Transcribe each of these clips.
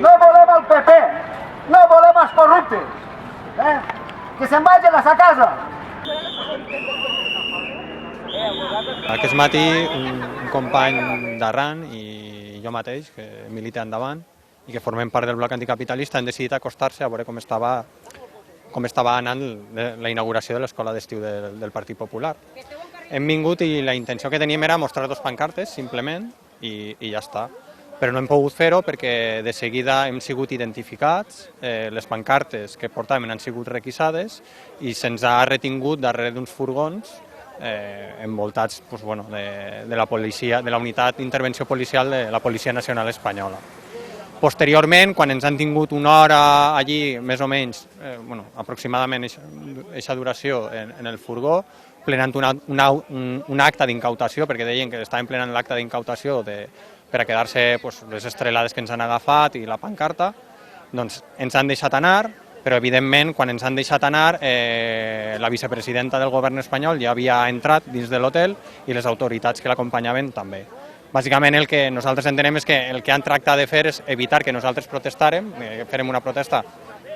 No volem el PP, no volem els corruptes, que se'n vagin a sa casa. Aquest matí un company d'Arran i jo mateix, que milita endavant i que formem part del bloc anticapitalista, hem decidit acostar-se a veure com estava anant la inauguració de l'escola d'estiu del Partit Popular. Hem vingut i la intenció que teníem era mostrar dos pancartes, simplement, i ja està. Però no hem pogut fer-ho perquè de seguida hem sigut identificats, les pancartes que portàvem han sigut requisades i se'ns ha retingut darrere d'uns furgons envoltats de la policia, de la unitat d'intervenció policial de la Policia Nacional Espanyola. Posteriorment, quan ens han tingut una hora allí, més o menys, aproximadament aquesta duració en el furgó, plenant un acte d'incautació, perquè deien que estaven plenant l'acte d'incautació per a quedar-se les estrelades que ens han agafat i la pancarta, doncs ens han deixat anar, però evidentment quan ens han deixat anar la vicepresidenta del govern espanyol ja havia entrat dins de l'hotel i les autoritats que l'acompanyaven també. Bàsicament el que nosaltres entenem és que el que han tractat de fer és evitar que nosaltres protestàrem, que fèrem una protesta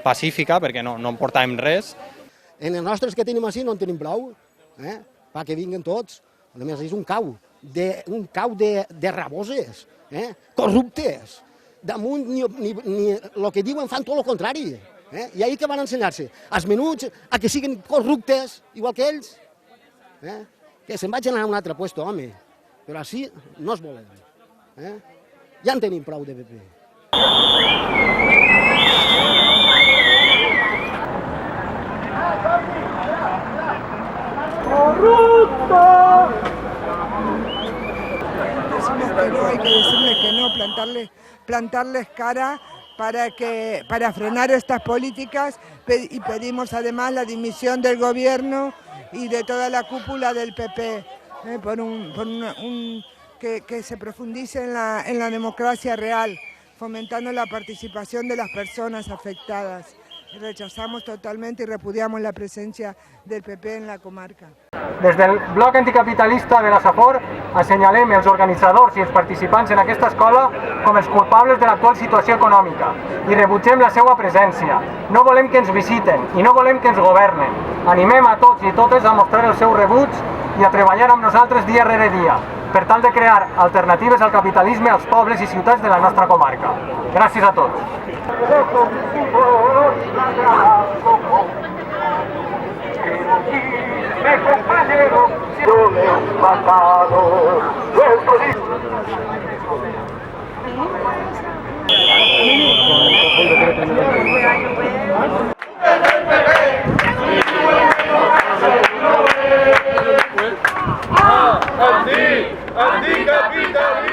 pacífica perquè no en portàvem res. En els nostres que tenim així no en tenim prou, perquè vinguen tots. A més, és un cau de raboses, corruptes. Damunt ni el que diuen fan tot el contrari. I ahir que van ensenyar-se? Els menuts a que siguin corruptes, igual que ells. Que se'n vagin a un altre lloc, home. Però així no es volen. Ja en tenim prou de PP. ¡Corrupto! Decirles que no, hay que decirles que no, plantarles cara para frenar estas políticas y pedimos además la dimisión del gobierno y de toda la cúpula del PP. Que se profundice en la democracia real, fomentando la participación de las personas afectadas. Rechazamos totalmente y repudiamos la presencia del PP en la comarca. Des del bloc anticapitalista de la Safor assenyalem els organitzadors i els participants en aquesta escola com els culpables de l'actual situació econòmica i rebutgem la seva presència. No volem que ens visiten i no volem que ens governen. Animem a tots i totes a mostrar el seu rebuig i a treballar amb nosaltres dia rere dia per tal de crear alternatives al capitalisme als pobles i ciutats de la nostra comarca. Gràcies a tots. Anticapitalista.